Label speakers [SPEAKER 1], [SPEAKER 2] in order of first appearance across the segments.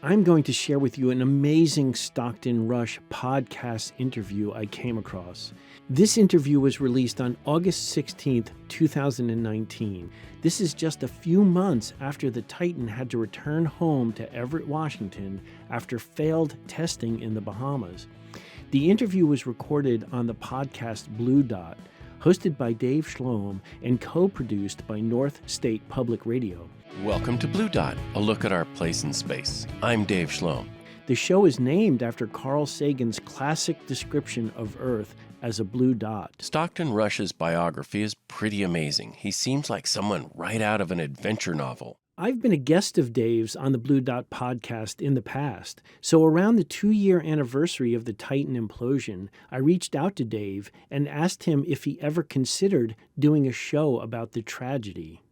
[SPEAKER 1] I'm going to share with you an amazing Stockton Rush podcast interview I came across. This interview was released on August 16th, 2019. This is just a few months after the Titan had to return home to Everett, Washington after failed testing in the Bahamas. The interview was recorded on the podcast Blue Dot, hosted by Dave Schlom and co-produced by North State Public Radio.
[SPEAKER 2] Welcome to Blue Dot, a look at our place in space. I'm Dave Schlom.
[SPEAKER 1] The show is named after Carl Sagan's classic description of Earth as a blue dot.
[SPEAKER 2] Stockton Rush's biography is pretty amazing. He seems like someone right out of an adventure novel.
[SPEAKER 1] I've been a guest of Dave's on the Blue Dot podcast in the past, so around the 2-year anniversary of the Titan implosion, I reached out to Dave and asked him if he ever considered doing a show about the tragedy.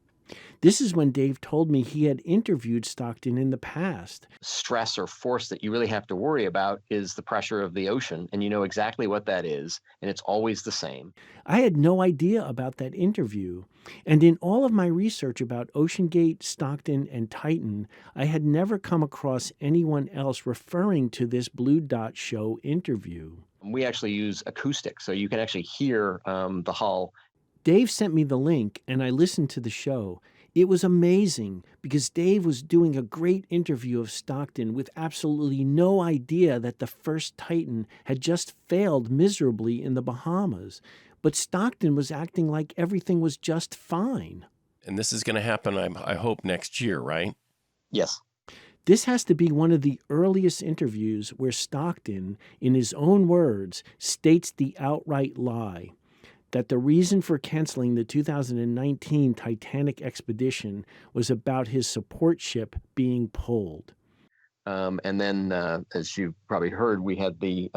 [SPEAKER 1] This is when Dave told me he had interviewed Stockton in the past.
[SPEAKER 3] Stress or force that you really have to worry about is the pressure of the ocean, and you know exactly what that is, and it's always the same.
[SPEAKER 1] I had no idea about that interview, and in all of my research about OceanGate, Stockton, and Titan, I had never come across anyone else referring to this Blue Dot show interview.
[SPEAKER 3] We actually use acoustics, so you can actually hear the hull.
[SPEAKER 1] Dave sent me the link, and I listened to the show. It was amazing because Dave was doing a great interview of Stockton with absolutely no idea that the first Titan had just failed miserably in the Bahamas. But Stockton was acting like everything was just fine.
[SPEAKER 2] And this is going to happen, I hope, next year, right?
[SPEAKER 3] Yes.
[SPEAKER 1] This has to be one of the earliest interviews where Stockton, in his own words, states the outright lie that the reason for canceling the 2019 Titanic expedition was about his support ship being pulled.
[SPEAKER 3] And then, as you've probably heard, we had the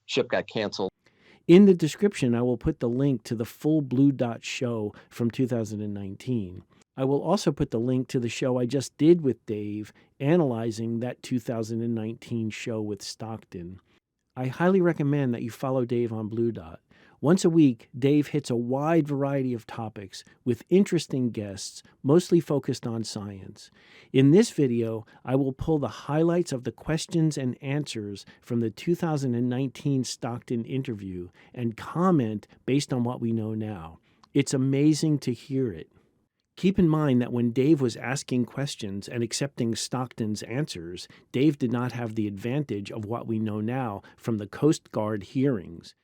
[SPEAKER 3] ship got canceled.
[SPEAKER 1] In the description, I will put the link to the full Blue Dot show from 2019. I will also put the link to the show I just did with Dave, analyzing that 2019 show with Stockton. I highly recommend that you follow Dave on Blue Dot. Once a week, Dave hits a wide variety of topics with interesting guests, mostly focused on science. In this video, I will pull the highlights of the questions and answers from the 2019 Stockton interview and comment based on what we know now. It's amazing to hear it. Keep in mind that when Dave was asking questions and accepting Stockton's answers, Dave did not have the advantage of what we know now from the Coast Guard hearings.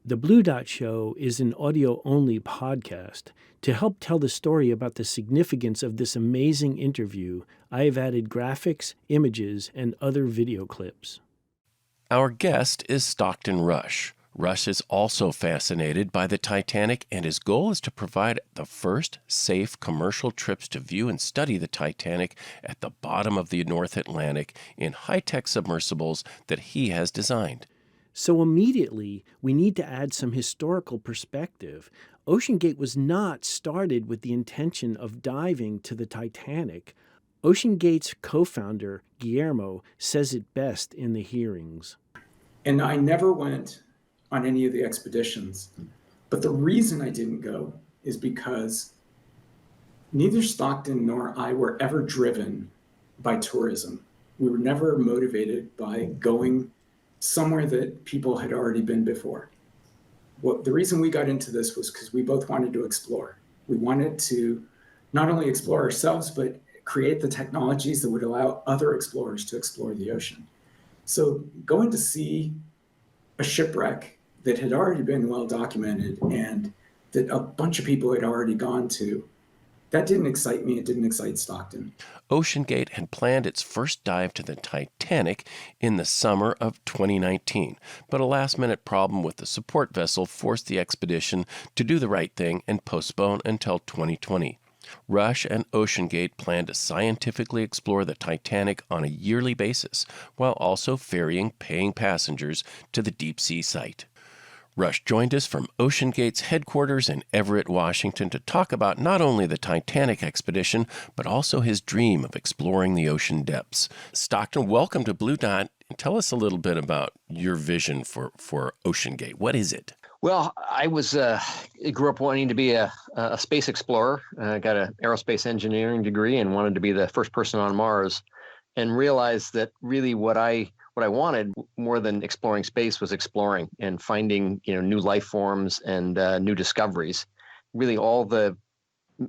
[SPEAKER 1] The Blue Dot Show is an audio-only podcast. To help tell the story about the significance of this amazing interview, I have added graphics, images, and other video clips.
[SPEAKER 2] Our guest is Stockton Rush. Rush is also fascinated by the Titanic, and his goal is to provide the first safe commercial trips to view and study the Titanic at the bottom of the North Atlantic in high-tech submersibles that he has designed.
[SPEAKER 1] So immediately, we need to add some historical perspective. OceanGate was not started with the intention of diving to the Titanic. OceanGate's co-founder, Guillermo, says it best in the hearings.
[SPEAKER 4] And I never went on any of the expeditions. But the reason I didn't go is because neither Stockton nor I were ever driven by tourism. We were never motivated by going somewhere that people had already been before. The reason we got into this was because we both wanted to explore. We wanted to not only explore ourselves, but create the technologies that would allow other explorers to explore the ocean. So going to see a shipwreck that had already been well documented and that a bunch of people had already gone to, that didn't excite me. It didn't excite Stockton.
[SPEAKER 2] OceanGate had planned its first dive to the Titanic in the summer of 2019, but a last-minute problem with the support vessel forced the expedition to do the right thing and postpone until 2020. Rush and OceanGate planned to scientifically explore the Titanic on a yearly basis, while also ferrying paying passengers to the deep-sea site. Rush joined us from OceanGate's headquarters in Everett, Washington, to talk about not only the Titanic expedition, but also his dream of exploring the ocean depths. Stockton, welcome to Blue Dot. Tell us a little bit about your vision for OceanGate. What is it?
[SPEAKER 3] Well, I grew up wanting to be a space explorer. I got an aerospace engineering degree and wanted to be the first person on Mars. and realized that really what I wanted more than exploring space was exploring and finding, new life forms and new discoveries. Really, all the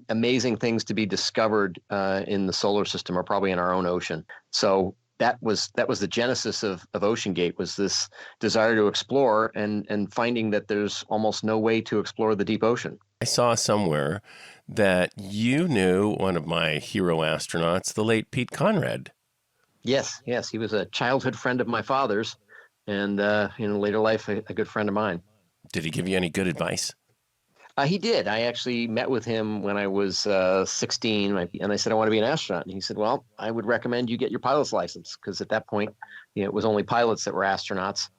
[SPEAKER 3] amazing things to be discovered in the solar system are probably in our own ocean. So that was the genesis of OceanGate, was this desire to explore and finding that there's almost no way to explore the deep ocean.
[SPEAKER 2] I saw somewhere that you knew one of my hero astronauts, the late Pete Conrad.
[SPEAKER 3] Yes, he was a childhood friend of my father's, and in later life, a good friend of mine.
[SPEAKER 2] Did he give you any good advice?
[SPEAKER 3] He did. I actually met with him when I was 16, and I said, I want to be an astronaut. And he said, well, I would recommend you get your pilot's license, because at that point, it was only pilots that were astronauts.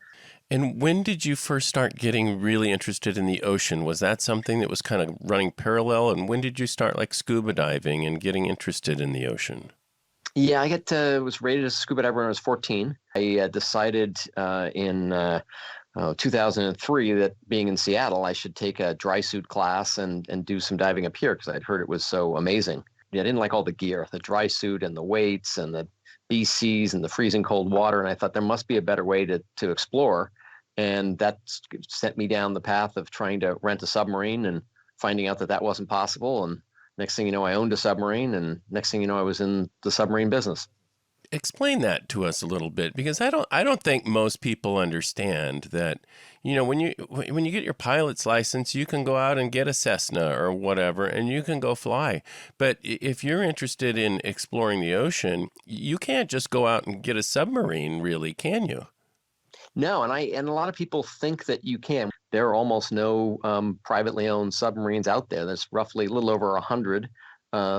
[SPEAKER 2] And when did you first start getting really interested in the ocean? Was that something that was kind of running parallel? And when did you start like scuba diving and getting interested in the ocean?
[SPEAKER 3] Yeah, I was rated as a scuba diver when I was 14. I decided in 2003 that being in Seattle, I should take a dry suit class and do some diving up here, because I'd heard it was so amazing. I didn't like all the gear, the dry suit and the weights and the BCs and the freezing cold water. And I thought there must be a better way to explore. And that sent me down the path of trying to rent a submarine and finding out that wasn't possible. And next thing you know, I owned a submarine, and next thing you know, I was in the submarine business.
[SPEAKER 2] Explain that to us a little bit, because I don't think most people understand that, when you get your pilot's license, you can go out and get a Cessna or whatever, and you can go fly. But if you're interested in exploring the ocean, you can't just go out and get a submarine, really, can you?
[SPEAKER 3] No, and a lot of people think that you can. There are almost no privately owned submarines out there. There's roughly a little over 100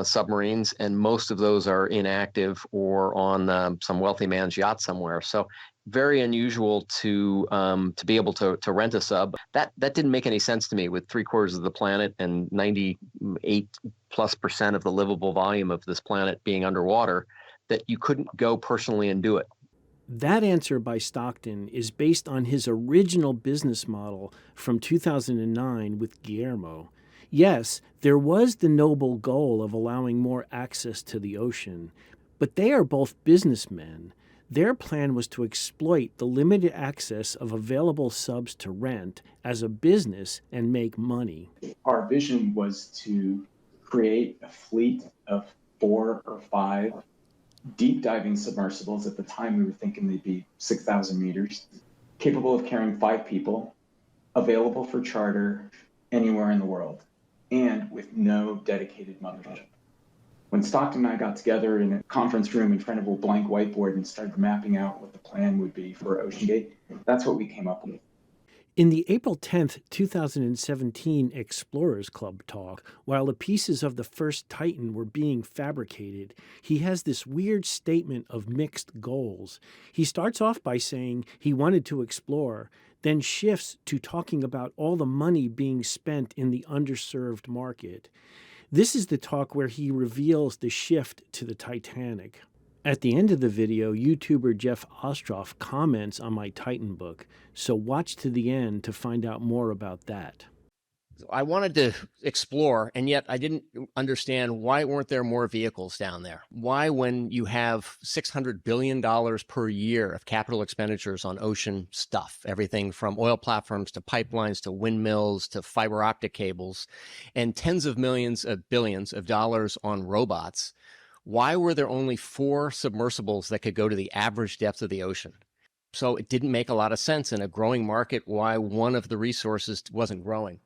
[SPEAKER 3] submarines, and most of those are inactive or on some wealthy man's yacht somewhere. So very unusual to be able to rent a sub. That didn't make any sense to me, with 3/4 of the planet and 98+% of the livable volume of this planet being underwater, that you couldn't go personally and do it.
[SPEAKER 1] That answer by Stockton is based on his original business model from 2009 with Guillermo. Yes, there was the noble goal of allowing more access to the ocean, but they are both businessmen. Their plan was to exploit the limited access of available subs to rent as a business and make money.
[SPEAKER 4] Our vision was to create a fleet of 4 or 5 deep diving submersibles. At the time, we were thinking they'd be 6,000 meters, capable of carrying 5 people, available for charter anywhere in the world, and with no dedicated mothership. When Stockton and I got together in a conference room in front of a blank whiteboard and started mapping out what the plan would be for OceanGate, that's what we came up with.
[SPEAKER 1] In the April 10th, 2017 Explorers Club talk, while the pieces of the first Titan were being fabricated, he has this weird statement of mixed goals. He starts off by saying he wanted to explore, then shifts to talking about all the money being spent in the underserved market. This is the talk where he reveals the shift to the Titanic. At the end of the video, YouTuber Jeff Ostroff comments on my Titan book, so watch to the end to find out more about that.
[SPEAKER 5] I wanted to explore, and yet I didn't understand why weren't there more vehicles down there? Why, when you have $600 billion per year of capital expenditures on ocean stuff, everything from oil platforms to pipelines to windmills to fiber optic cables, and tens of millions of billions of dollars on robots, why were there only 4 submersibles that could go to the average depth of the ocean? So it didn't make a lot of sense in a growing market why one of the resources wasn't growing.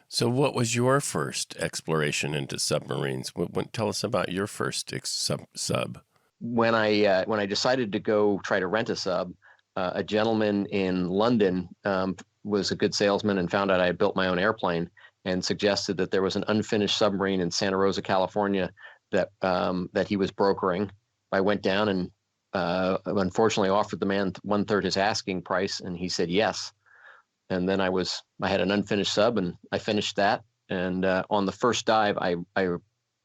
[SPEAKER 2] So what was your first exploration into submarines? Tell us about your first sub.
[SPEAKER 3] When I decided to go try to rent a sub, a gentleman in London was a good salesman and found out I had built my own airplane and suggested that there was an unfinished submarine in Santa Rosa, California, that he was brokering. I went down and unfortunately offered the man 1/3 his asking price, and he said yes. And then I had an unfinished sub, and I finished that. And on the first dive, I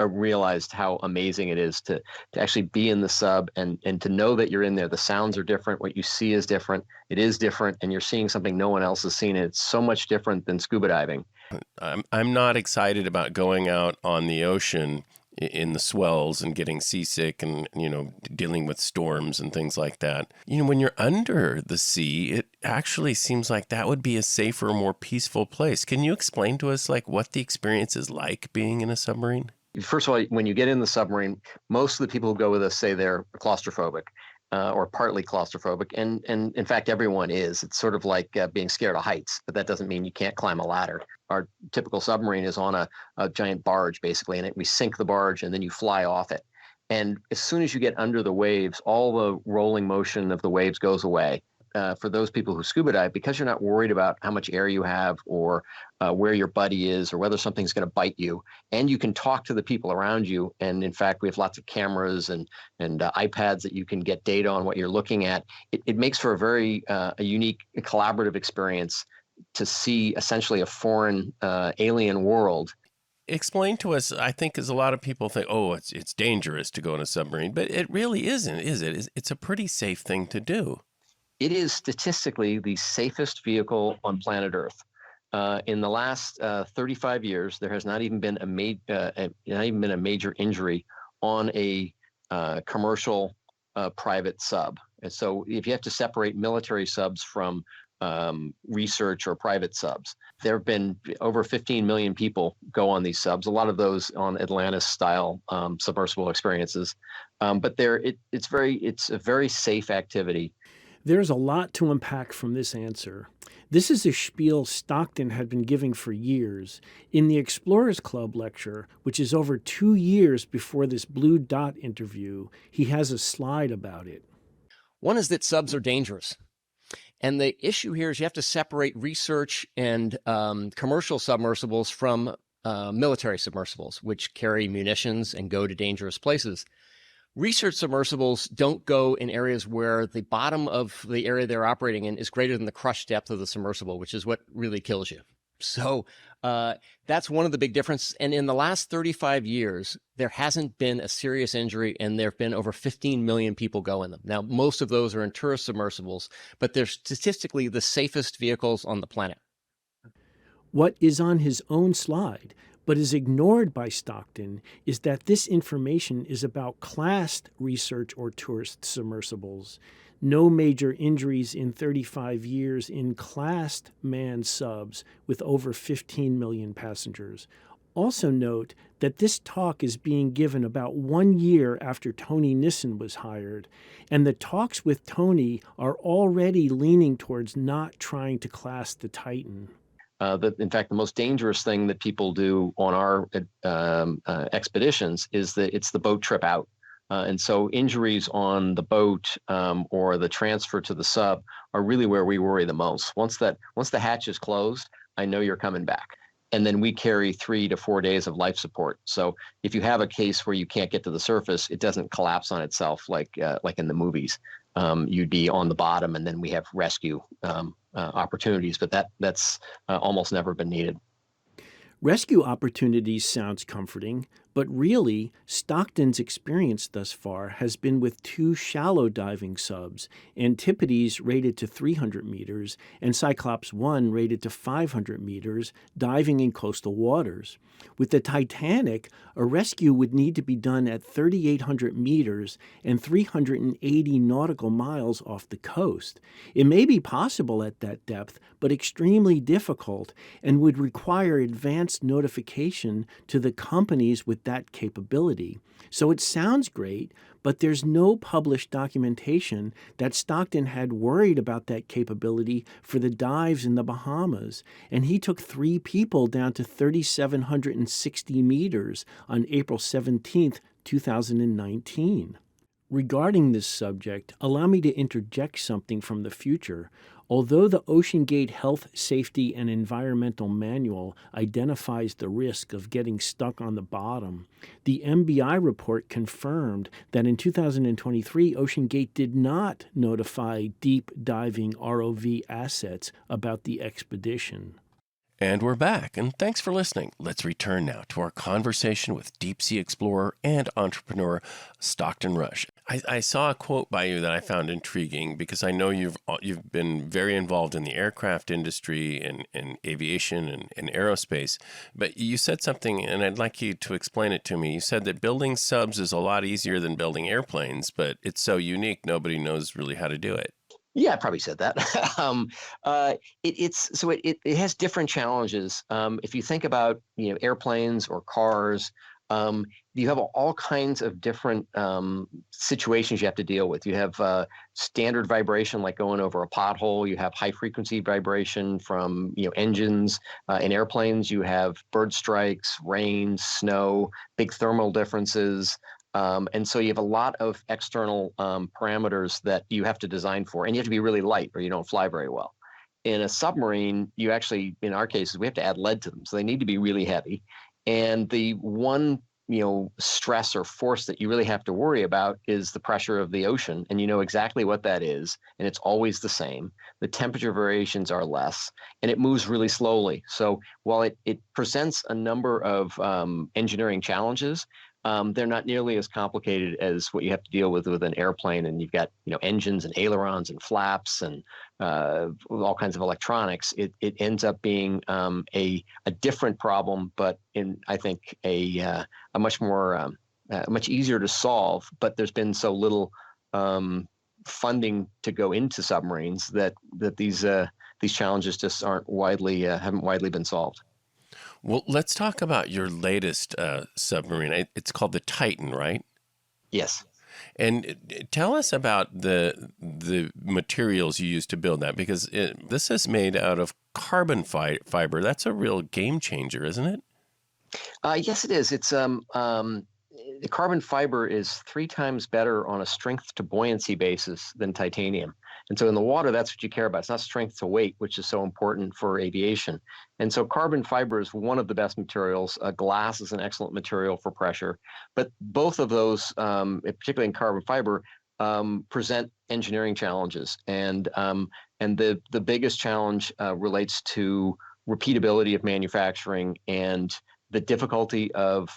[SPEAKER 3] realized how amazing it is to actually be in the sub and to know that you're in there. The sounds are different. What you see is different. It is different, and you're seeing something no one else has seen. It's so much different than scuba diving.
[SPEAKER 2] I'm not excited about going out on the ocean in the swells and getting seasick and, dealing with storms and things like that. When you're under the sea, it actually seems like that would be a safer, more peaceful place. Can you explain to us like what the experience is like being in a submarine?
[SPEAKER 3] First of all, when you get in the submarine, most of the people who go with us say they're claustrophobic. Or partly claustrophobic, and in fact, everyone is. It's sort of like being scared of heights, but that doesn't mean you can't climb a ladder. Our typical submarine is on a giant barge, basically, and we sink the barge, and then you fly off it. And as soon as you get under the waves, all the rolling motion of the waves goes away. For those people who scuba dive, because you're not worried about how much air you have or where your buddy is or whether something's going to bite you, and you can talk to the people around you. And in fact, we have lots of cameras and iPads that you can get data on what you're looking at. It makes for a very a unique collaborative experience to see essentially a foreign alien world.
[SPEAKER 2] Explain to us, I think, as a lot of people think, oh, it's dangerous to go in a submarine, but it really isn't, is it? It's a pretty safe thing to do.
[SPEAKER 3] It is statistically the safest vehicle on planet Earth. In the last 35 years, there has not even been a major injury on a commercial private sub. And so, if you have to separate military subs from research or private subs, there have been over 15 million people go on these subs. A lot of those on Atlantis-style submersible experiences, but it's a very safe activity.
[SPEAKER 1] There's a lot to unpack from this answer. This is a spiel Stockton had been giving for years. In the Explorers Club lecture, which is over 2 years before this Blue Dot interview, he has a slide about it.
[SPEAKER 5] One is that subs are dangerous. And the issue here is you have to separate research and commercial submersibles from military submersibles, which carry munitions and go to dangerous places. Research submersibles don't go in areas where the bottom of the area they're operating in is greater than the crush depth of the submersible, which is what really kills you. So that's one of the big differences. And in the last 35 years, there hasn't been a serious injury, and there have been over 15 million people go in them. Now, most of those are in tourist submersibles, but they're statistically the safest vehicles on the planet.
[SPEAKER 1] What is on his own slide, but is ignored by Stockton, is that this information is about classed research or tourist submersibles. No major injuries in 35 years in classed manned subs with over 15 million passengers. Also note that this talk is being given about 1 year after Tony Nissen was hired, and the talks with Tony are already leaning towards not trying to class the Titan.
[SPEAKER 3] In fact, the most dangerous thing that people do on our expeditions is that it's the boat trip out. And so injuries on the boat or the transfer to the sub are really where we worry the most. Once the hatch is closed, I know you're coming back. And then we carry 3 to 4 days of life support. So if you have a case where you can't get to the surface, it doesn't collapse on itself like in the movies. You'd be on the bottom, and then we have rescue opportunities, but that's almost never been needed.
[SPEAKER 1] Rescue opportunities sounds comforting, but really, Stockton's experience thus far has been with 2 shallow diving subs, Antipodes rated to 300 meters and Cyclops 1 rated to 500 meters, diving in coastal waters. With the Titanic, a rescue would need to be done at 3,800 meters and 380 nautical miles off the coast. It may be possible at that depth, but extremely difficult and would require advanced notification to the companies with that capability. So it sounds great, but there's no published documentation that Stockton had worried about that capability for the dives in the Bahamas, and he took 3 people down to 3,760 meters on April 17th, 2019. Regarding this subject, allow me to interject something from the future. Although the OceanGate Health, Safety, and Environmental Manual identifies the risk of getting stuck on the bottom, the MBI report confirmed that in 2023, OceanGate did not notify deep diving ROV assets about the expedition.
[SPEAKER 2] And we're back, and thanks for listening. Let's return now to our conversation with deep sea explorer and entrepreneur Stockton Rush. I saw a quote by you that I found intriguing because I know you've been very involved in the aircraft industry and aviation and aerospace, but you said something, and I'd like you to explain it to me. You said that building subs is a lot easier than building airplanes, but it's so unique, nobody knows really how to do it.
[SPEAKER 3] Yeah, I probably said that. It has different challenges. If you think about airplanes or cars, you have all kinds of different situations you have to deal with. You have standard vibration, like going over a pothole. You have high frequency vibration from engines. In airplanes, you have bird strikes, rain, snow, big thermal differences. And so you have a lot of external parameters that you have to design for, and you have to be really light or you don't fly very well. In a submarine, you actually, in our cases, we have to add lead to them. So they need to be really heavy. And the one, stress or force that you really have to worry about is the pressure of the ocean. And you know exactly what that is. And it's always the same. The temperature variations are less, and it moves really slowly. So while it presents a number of engineering challenges, they're not nearly as complicated as what you have to deal with an airplane. And you've got engines and ailerons and flaps and all kinds of electronics. It ends up being a different problem, but I think a much more much easier to solve. But there's been so little funding to go into submarines that these challenges just haven't widely been solved.
[SPEAKER 2] Well, let's talk about your latest submarine. It's called the Titan, right?
[SPEAKER 3] Yes.
[SPEAKER 2] And tell us about the materials you used to build that, because this is made out of carbon fiber. That's a real game changer, isn't it?
[SPEAKER 3] Yes, it is. It's the carbon fiber is 3 times better on a strength to buoyancy basis than titanium. And so in the water, that's what you care about. It's not strength to weight, which is so important for aviation. And so carbon fiber is one of the best materials. Glass is an excellent material for pressure. But both of those, particularly in carbon fiber, present engineering challenges. And the biggest challenge relates to repeatability of manufacturing and the difficulty of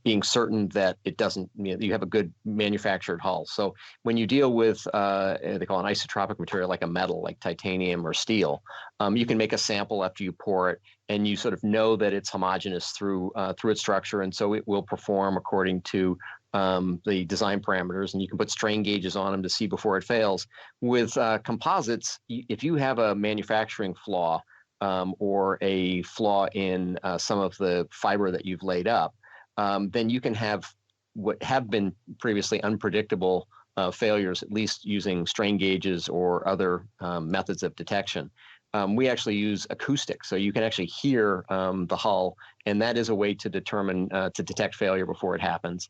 [SPEAKER 3] being certain that it doesn't, you have a good manufactured hull. So when you deal with, they call an isotropic material like a metal, like titanium or steel, you can make a sample after you pour it, and you sort of know that it's homogeneous through its structure, and so it will perform according to the design parameters, and you can put strain gauges on them to see before it fails. With composites, if you have a manufacturing flaw or a flaw in some of the fiber that you've laid up, then you can have what have been previously unpredictable failures, at least using strain gauges or other methods of detection. We actually use acoustics, so you can actually hear the hull, and that is a way to determine, to detect failure before it happens.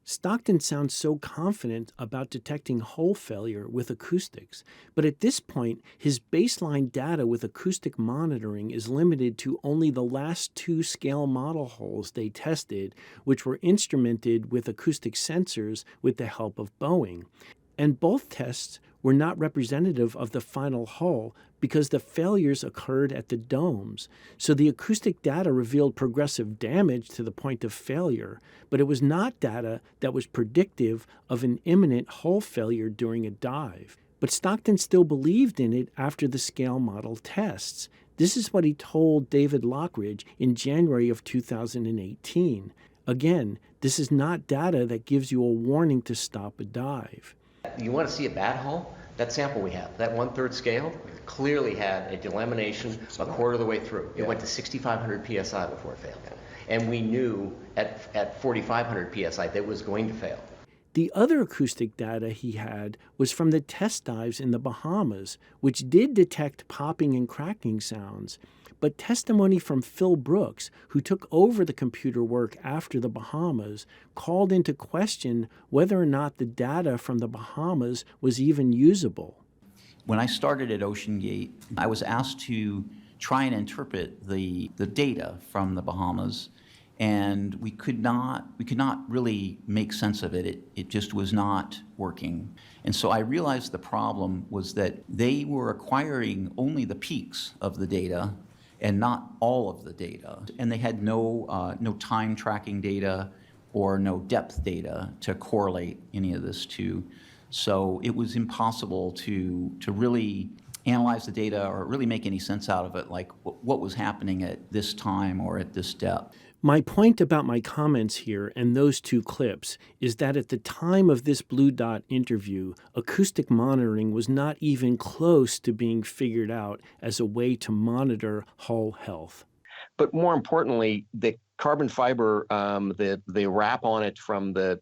[SPEAKER 1] Stockton sounds so confident about detecting hull failure with acoustics, but at this point, his baseline data with acoustic monitoring is limited to only the last 2 scale model hulls they tested, which were instrumented with acoustic sensors with the help of Boeing. And both tests were not representative of the final hull because the failures occurred at the domes. So the acoustic data revealed progressive damage to the point of failure, but it was not data that was predictive of an imminent hull failure during a dive. But Stockton still believed in it after the scale model tests. This is what he told David Lockridge in January of 2018. Again, this is not data that gives you a warning to stop a dive.
[SPEAKER 5] You want to see a bad hull? That sample we have, that 1/3 scale, clearly had a delamination a quarter of the way through. It went to 6,500 PSI before it failed. And we knew at 4,500 PSI that it was going to fail.
[SPEAKER 1] The other acoustic data he had was from the test dives in the Bahamas, which did detect popping and cracking sounds. But testimony from Phil Brooks, who took over the computer work after the Bahamas, called into question whether or not the data from the Bahamas was even usable.
[SPEAKER 6] When I started at OceanGate, I was asked to try and interpret the data from the Bahamas, and we could not really make sense of it. It just was not working. And so I realized the problem was that they were acquiring only the peaks of the data, and not all of the data. And they had no time tracking data or no depth data to correlate any of this to. So it was impossible to really analyze the data or really make any sense out of it, like what was happening at this time or at this depth.
[SPEAKER 1] My point about my comments here and those two clips is that at the time of this Blue Dot interview, acoustic monitoring was not even close to being figured out as a way to monitor hull health.
[SPEAKER 3] But more importantly, the carbon fiber, the wrap on it from the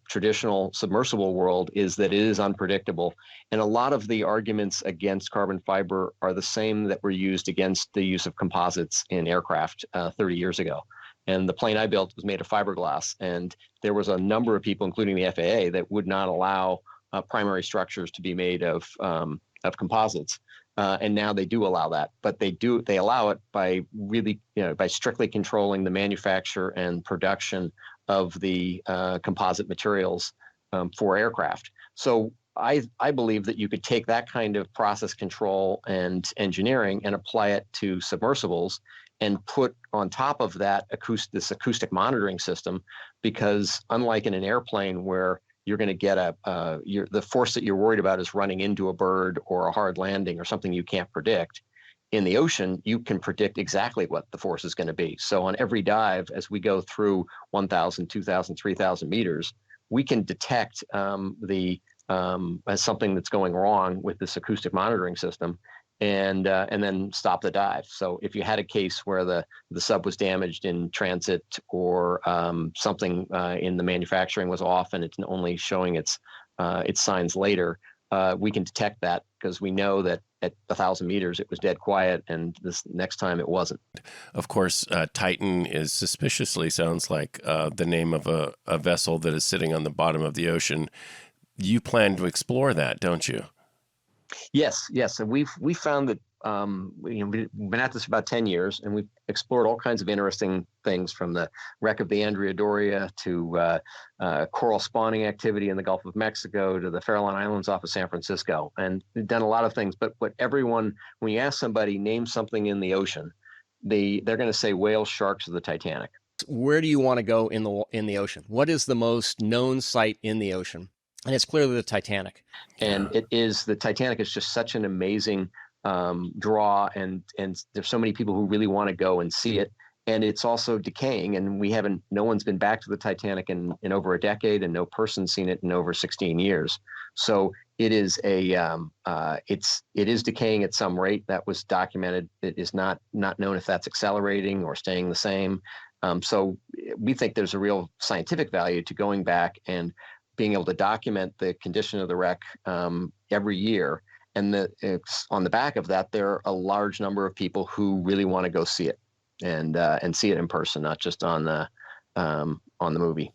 [SPEAKER 3] traditional submersible world is that it is unpredictable. And a lot of the arguments against carbon fiber are the same that were used against the use of composites in aircraft 30 years ago. And the plane I built was made of fiberglass. And there was a number of people, including the FAA, that would not allow primary structures to be made of composites. And now they do allow that, but they allow it by really, by strictly controlling the manufacture and production of the composite materials for aircraft. So I believe that you could take that kind of process control and engineering and apply it to submersibles and put on top of that this acoustic monitoring system, because unlike in an airplane where you're going to get the force that you're worried about is running into a bird or a hard landing or something you can't predict. In the ocean, you can predict exactly what the force is going to be. So on every dive, as we go through 1,000, 2,000, 3,000 meters, we can detect as something that's going wrong with this acoustic monitoring system, and then stop the dive. So if you had a case where the sub was damaged in transit or something in the manufacturing was off and it's only showing its signs later, we can detect that because we know that at 1,000 meters it was dead quiet, and this next time it wasn't.
[SPEAKER 2] Of course, Titan is suspiciously sounds like the name of a vessel that is sitting on the bottom of the ocean. You plan to explore that, don't you?
[SPEAKER 3] Yes. And we found that we've been at this for about 10 years, and we've explored all kinds of interesting things, from the wreck of the Andrea Doria to coral spawning activity in the Gulf of Mexico to the Farallon Islands off of San Francisco, and we've done a lot of things. But when you ask somebody, name something in the ocean, they're going to say whales, sharks, or the Titanic.
[SPEAKER 5] Where do you want to go in the ocean? What is the most known site in the ocean? And it's clearly the Titanic.
[SPEAKER 3] And the Titanic is just such an amazing draw, and there's so many people who really want to go and see it. And it's also decaying, and no one's been back to the Titanic in over a decade, and no person's seen it in over 16 years. So it is it is decaying at some rate that was documented. It is not known if that's accelerating or staying the same. So we think there's a real scientific value to going back and being able to document the condition of the wreck every year. And on the back of that, there are a large number of people who really want to go see it and see it in person, not just on the movie.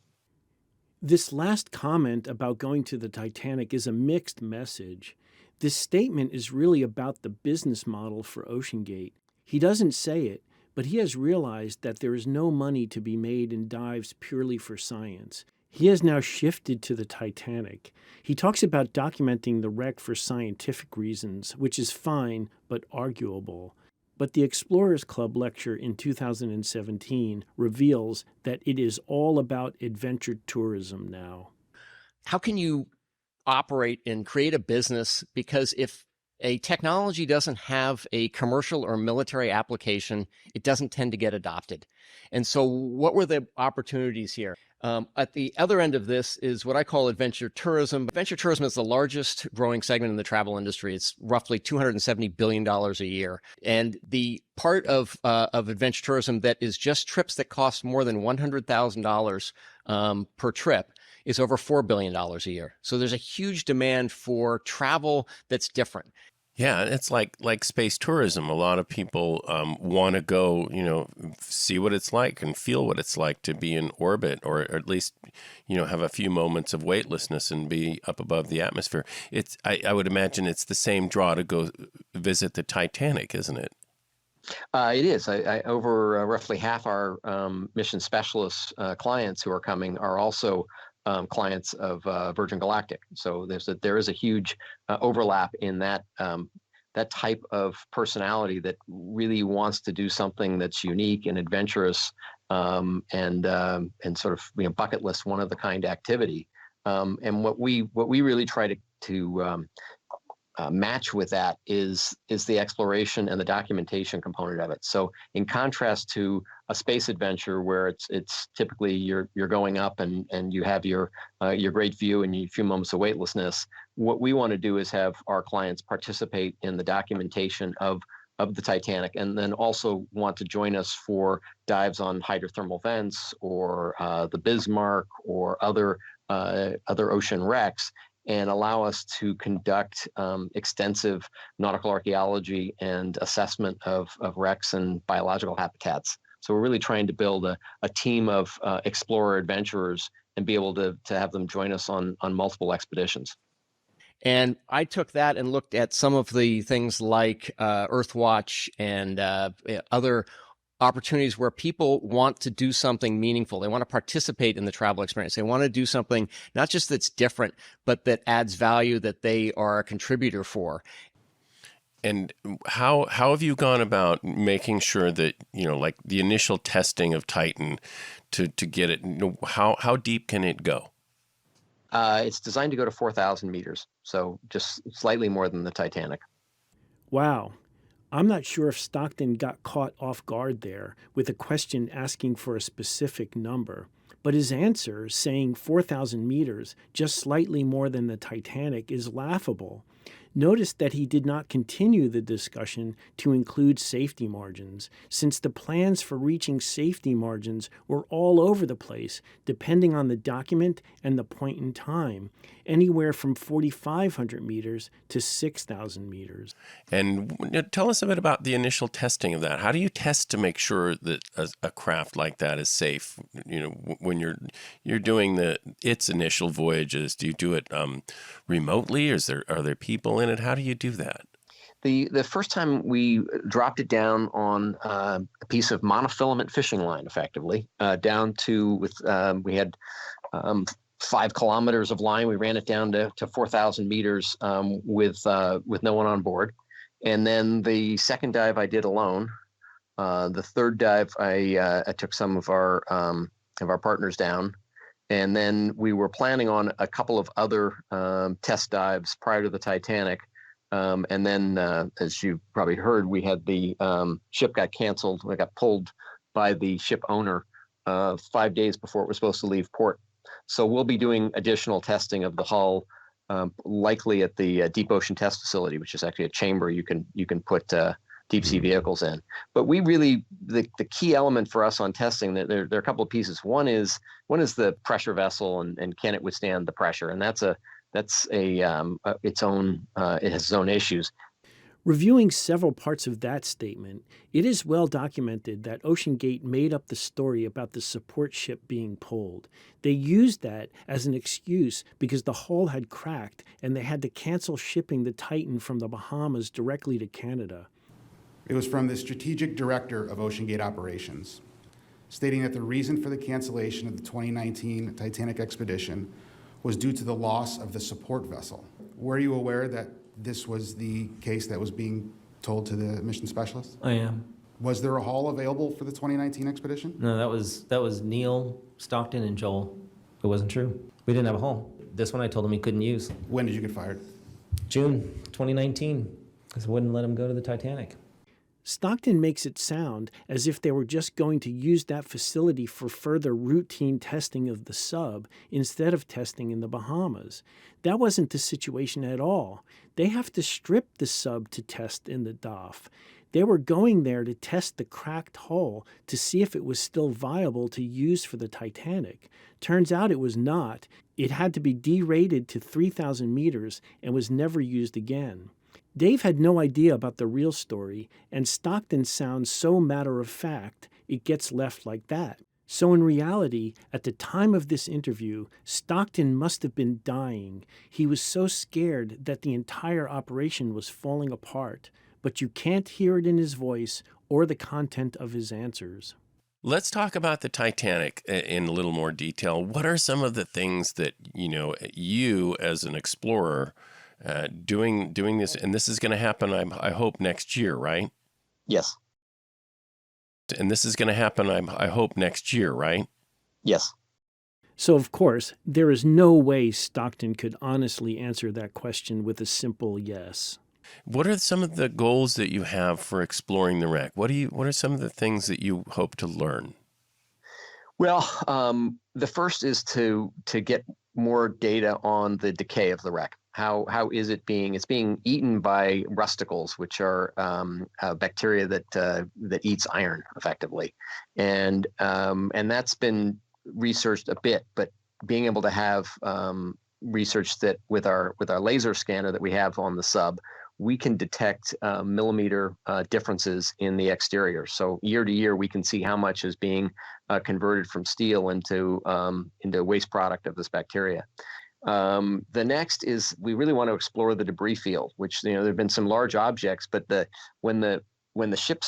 [SPEAKER 1] This last comment about going to the Titanic is a mixed message. This statement is really about the business model for OceanGate. He doesn't say it, but he has realized that there is no money to be made in dives purely for science. He has now shifted to the Titanic. He talks about documenting the wreck for scientific reasons, which is fine but arguable. But the Explorers Club lecture in 2017 reveals that it is all about adventure tourism now.
[SPEAKER 5] How can you operate and create a business? Because if a technology doesn't have a commercial or military application, it doesn't tend to get adopted. And so what were the opportunities here? At the other end of this is what I call adventure tourism. Adventure tourism is the largest growing segment in the travel industry. It's roughly $270 billion a year. And the part of adventure tourism that is just trips that cost more than $100,000 per trip is over $4 billion a year. So there's a huge demand for travel that's different.
[SPEAKER 2] Yeah, it's like space tourism. A lot of people want to go, see what it's like and feel what it's like to be in orbit, or at least, have a few moments of weightlessness and be up above the atmosphere. I would imagine it's the same draw to go visit the Titanic, isn't it?
[SPEAKER 3] It is. Over roughly half our mission specialist clients who are coming are also clients of Virgin Galactic. So there is a huge overlap in that that type of personality that really wants to do something that's unique and adventurous, and sort of, bucket list, one of the kind activity. And what we really try to match with that is the exploration and the documentation component of it. So in contrast to a space adventure where it's typically you're going up and you have your great view and a few moments of weightlessness, what we want to do is have our clients participate in the documentation of the Titanic, and then also want to join us for dives on hydrothermal vents or the Bismarck or other ocean wrecks, and allow us to conduct extensive nautical archaeology and assessment of wrecks and biological habitats. So we're really trying to build a team of explorer adventurers and be able to have them join us on multiple expeditions.
[SPEAKER 5] And I took that and looked at some of the things like Earthwatch and other opportunities where people want to do something meaningful. They want to participate in the travel experience. They want to do something not just that's different, but that adds value, that they are a contributor for.
[SPEAKER 2] And how have you gone about making sure that, like the initial testing of Titan to get it, how deep can it go?
[SPEAKER 3] It's designed to go to 4,000 meters, so just slightly more than the Titanic.
[SPEAKER 1] Wow. I'm not sure if Stockton got caught off guard there with a question asking for a specific number, but his answer, saying 4,000 meters, just slightly more than the Titanic, is laughable. Notice that he did not continue the discussion to include safety margins, since the plans for reaching safety margins were all over the place, depending on the document and the point in time, anywhere from 4,500 meters to 6,000 meters.
[SPEAKER 2] And tell us a bit about the initial testing of that. How do you test to make sure that a craft like that is safe? When you're doing its initial voyages, do you do it remotely? Are there people in it? How do you do that?
[SPEAKER 3] The first time we dropped it down on a piece of monofilament fishing line, effectively, down to we had 5 kilometers of line. We ran it down to 4,000 meters with no one on board. And then the second dive I did alone. The third dive I took some of our partners down. And then we were planning on a couple of other test dives prior to the Titanic. And then, as you probably heard, we had the ship got canceled. We got pulled by the ship owner 5 days before it was supposed to leave port. So we'll be doing additional testing of the hull, likely at the Deep Ocean Test Facility, which is actually a chamber you can put deep sea vehicles in. But we really, the key element for us on testing, there are a couple of pieces. One is the pressure vessel and can it withstand the pressure? And it has its own issues.
[SPEAKER 1] Reviewing several parts of that statement, it is well documented that OceanGate made up the story about the support ship being pulled. They used that as an excuse because the hull had cracked and they had to cancel shipping the Titan from the Bahamas directly to Canada.
[SPEAKER 7] It was from the strategic director of OceanGate Operations, stating that the reason for the cancellation of the 2019 Titanic expedition was due to the loss of the support vessel. Were you aware that this was the case that was being told to the mission specialist?
[SPEAKER 8] I am.
[SPEAKER 7] Was there a hull available for the 2019 expedition?
[SPEAKER 8] No, that was Neil, Stockton, and Joel. It wasn't true. We didn't have a hull. This one I told him he couldn't use.
[SPEAKER 7] When did you get fired?
[SPEAKER 8] June 2019, because I wouldn't let him go to the Titanic.
[SPEAKER 1] Stockton makes it sound as if they were just going to use that facility for further routine testing of the sub instead of testing in the Bahamas. That wasn't the situation at all. They have to strip the sub to test in the DOF. They were going there to test the cracked hull to see if it was still viable to use for the Titanic. Turns out it was not. It had to be derated to 3,000 meters and was never used again. Dave had no idea about the real story, and Stockton sounds so matter-of-fact, it gets left like that. So in reality, at the time of this interview, Stockton must have been dying. He was so scared that the entire operation was falling apart, but you can't hear it in his voice or the content of his answers.
[SPEAKER 2] Let's talk about the Titanic in a little more detail. What are some of the things that, you as an explorer doing this, and this is going to happen, I hope, next year, right?
[SPEAKER 3] Yes.
[SPEAKER 2] And this is going to happen, I hope, next year, right?
[SPEAKER 3] Yes.
[SPEAKER 1] So, of course, there is no way Stockton could honestly answer that question with a simple yes.
[SPEAKER 2] What are some of the goals that you have for exploring the wreck? What are some of the things that you hope to learn?
[SPEAKER 3] Well, the first is to get more data on the decay of the wreck. How is it being? It's being eaten by rusticles, which are bacteria that eats iron effectively, and that's been researched a bit. But being able to have research that with our laser scanner that we have on the sub, we can detect millimeter differences in the exterior. So year to year, we can see how much is being converted from steel into waste product of this bacteria. The next is we really want to explore the debris field, which there have been some large objects, but when a ship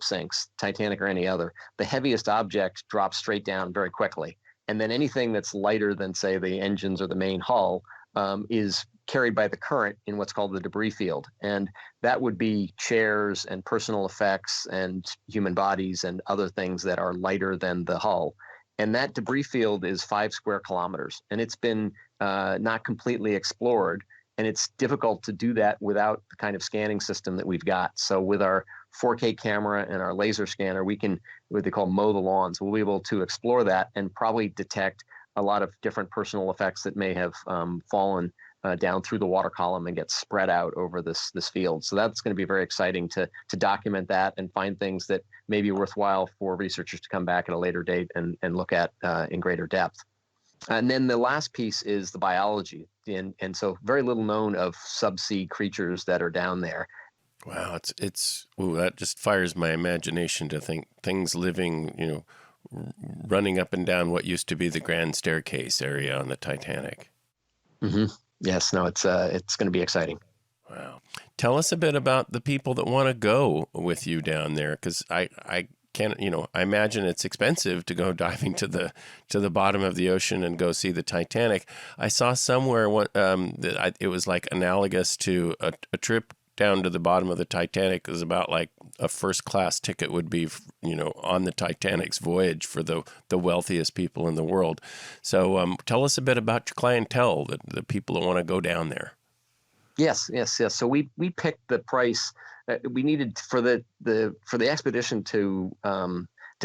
[SPEAKER 3] sinks, Titanic or any other, the heaviest object drops straight down very quickly, and then anything that's lighter than, say, the engines or the main hull is carried by the current in what's called the debris field. And that would be chairs and personal effects and human bodies and other things that are lighter than the hull. And that debris field is 5 square kilometers. And it's been not completely explored. And it's difficult to do that without the kind of scanning system that we've got. So with our 4K camera and our laser scanner, we can, what they call, mow the lawns. We'll be able to explore that and probably detect a lot of different personal effects that may have fallen down through the water column and get spread out over this field. So that's going to be very exciting to document that and find things that may be worthwhile for researchers to come back at a later date and look at in greater depth. And then the last piece is the biology. And so very little known of subsea creatures that are down there.
[SPEAKER 2] Wow, that just fires my imagination to think things living, running up and down what used to be the grand staircase area on the Titanic.
[SPEAKER 3] Mm-hmm. Yes, no, it's going to be exciting.
[SPEAKER 2] Wow. Tell us a bit about the people that want to go with you down there, because I can't, I imagine it's expensive to go diving to the bottom of the ocean and go see the Titanic. I saw somewhere that it was like analogous to a trip down to the bottom of the Titanic is about like a first class ticket would be, on the Titanic's voyage for the wealthiest people in the world. So tell us a bit about your clientele, the people that want to go down there.
[SPEAKER 3] Yes. So we picked the price we needed for the expedition to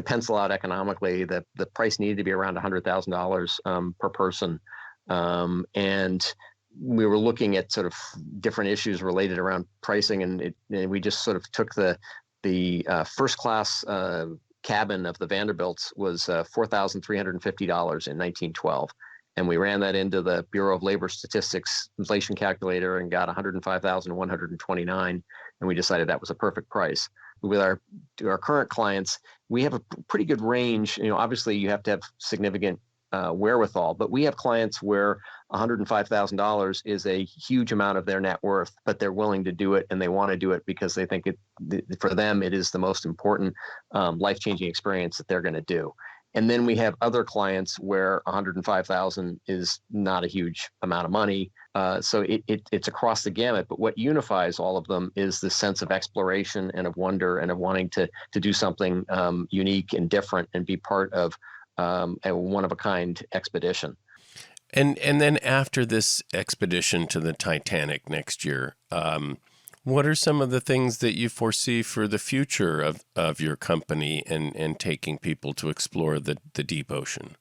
[SPEAKER 3] pencil out economically. The price needed to be around $100,000 per person, and we were looking at sort of different issues related around pricing, and we just sort of took the first class cabin of the Vanderbilts was $4,350 in 1912. And we ran that into the Bureau of Labor Statistics inflation calculator and got $105,129. And we decided that was a perfect price. With our current clients, we have a pretty good range. Obviously you have to have significant wherewithal, but we have clients where $105,000 is a huge amount of their net worth, but they're willing to do it and they want to do it because they think for them it is the most important life-changing experience that they're going to do. And then we have other clients where $105,000 is not a huge amount of money. So it's across the gamut. But what unifies all of them is the sense of exploration and of wonder and of wanting to do something unique and different and be part of a one-of-a-kind expedition.
[SPEAKER 2] And then after this expedition to the Titanic next year, what are some of the things that you foresee for the future of your company and taking people to explore the deep ocean?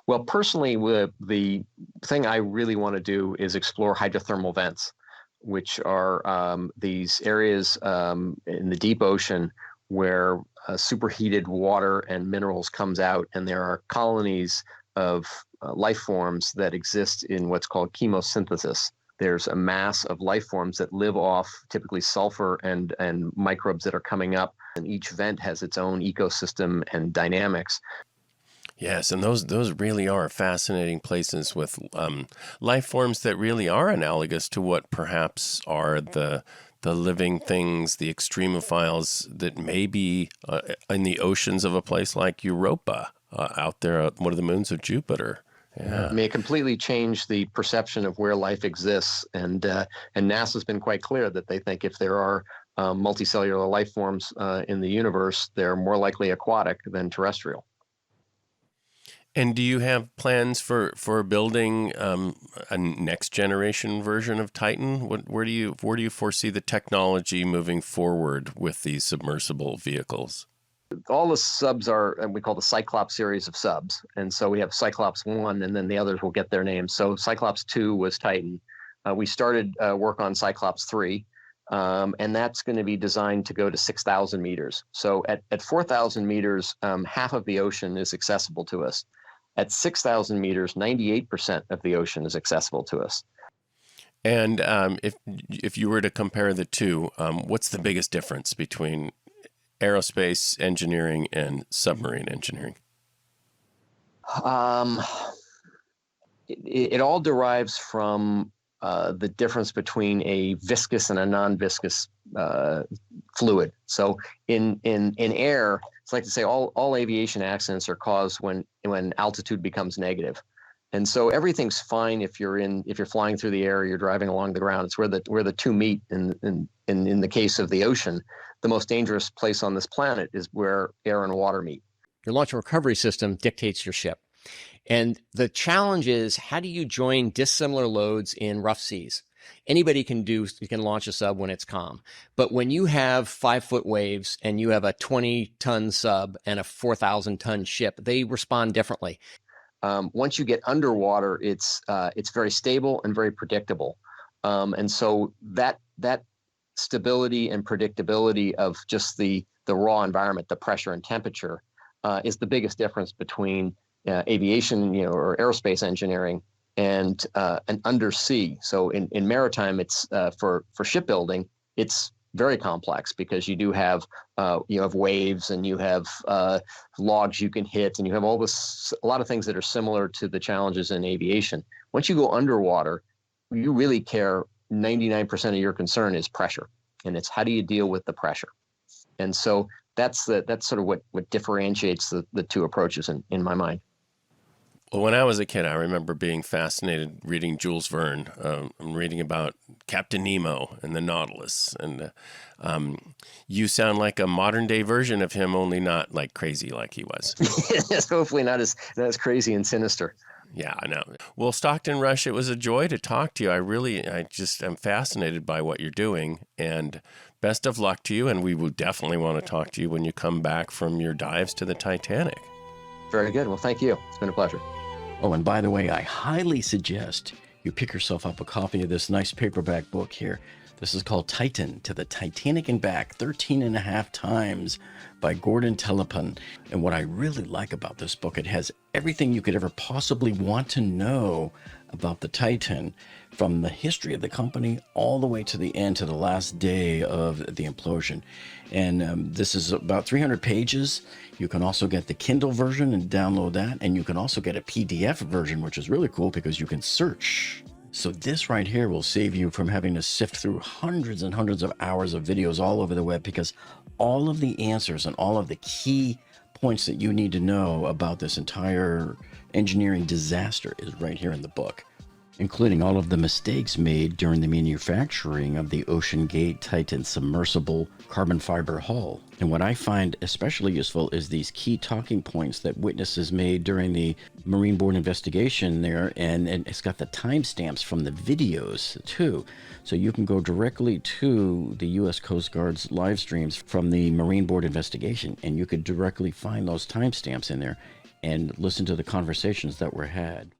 [SPEAKER 3] Well, personally, the thing I really want to do is explore hydrothermal vents, which are these areas in the deep ocean where superheated water and minerals comes out, and there are colonies of life forms that exist in what's called chemosynthesis. There's a mass of life forms that live off typically sulfur and microbes that are coming up, and each vent has its own ecosystem and dynamics.
[SPEAKER 2] Yes, and those really are fascinating places with life forms that really are analogous to what perhaps are the living things, the extremophiles that may be in the oceans of a place like Europa, out there, one of the moons of Jupiter.
[SPEAKER 3] I mean, it completely changed the perception of where life exists, and NASA's been quite clear that they think if there are multicellular life forms in the universe, they're more likely aquatic than terrestrial.
[SPEAKER 2] And do you have plans for building a next generation version of Titan? Where do you foresee the technology moving forward with these submersible vehicles?
[SPEAKER 3] All the subs are, and we call the Cyclops series of subs. And so we have Cyclops 1, and then the others will get their names. So Cyclops 2 was Titan. We started work on Cyclops 3, and that's going to be designed to go to 6,000 meters. So at 4,000 meters, half of the ocean is accessible to us. At 6,000 meters, 98% of the ocean is accessible to us.
[SPEAKER 2] And if you were to compare the two, what's the biggest difference between aerospace engineering and submarine engineering?
[SPEAKER 3] It all derives from the difference between a viscous and a non-viscous fluid. So in air, it's like to say all aviation accidents are caused when altitude becomes negative. And so everything's fine if you're flying through the air or you're driving along the ground. It's where the two meet. In the case of the ocean, the most dangerous place on this planet is where air and water meet.
[SPEAKER 5] Your launch and recovery system dictates your ship. And the challenge is, how do you join dissimilar loads in rough seas? Anybody can launch a sub when it's calm. But when you have 5-foot waves and you have a 20-ton sub and a 4,000-ton ship, they respond differently.
[SPEAKER 3] Once you get underwater, it's very stable and very predictable. And so that stability and predictability of just the raw environment, the pressure and temperature, is the biggest difference between aviation, or aerospace engineering and undersea. So in maritime, it's for shipbuilding, it's very complex because you do have waves and you have logs you can hit, and you have a lot of things that are similar to the challenges in aviation. Once you go underwater, you really care. 99% of your concern is pressure, and it's how do you deal with the pressure. And so that's sort of what differentiates the two approaches in my mind.
[SPEAKER 2] Well, when I was a kid, I remember being fascinated reading Jules Verne, reading about Captain Nemo and the Nautilus. And you sound like a modern-day version of him, only not like crazy like he was.
[SPEAKER 3] Hopefully not as crazy and sinister.
[SPEAKER 2] Yeah, I know. Well, Stockton Rush, it was a joy to talk to you. I just am fascinated by what you're doing. And best of luck to you. And we will definitely want to talk to you when you come back from your dives to the Titanic.
[SPEAKER 3] Very good. Well, thank you. It's been a pleasure.
[SPEAKER 9] Oh, and by the way, I highly suggest you pick yourself up a copy of this nice paperback book here. This is called Titan, to the Titanic and Back 13.5 times by Gordon Telepin. And what I really like about this book, it has everything you could ever possibly want to know about the Titan, from the history of the company all the way to the end, to the last day of the implosion. And this is about 300 pages. You can also get the Kindle version and download that. And you can also get a PDF version, which is really cool because you can search. So this right here will save you from having to sift through hundreds and hundreds of hours of videos all over the web, because all of the answers and all of the key points that you need to know about this entire engineering disaster is right here in the book, including all of the mistakes made during the manufacturing of the OceanGate Titan submersible carbon fiber hull. And what I find especially useful is these key talking points that witnesses made during the Marine Board investigation there, and it's got the timestamps from the videos too. So you can go directly to the U.S. Coast Guard's live streams from the Marine Board investigation, and you could directly find those timestamps in there and listen to the conversations that were had.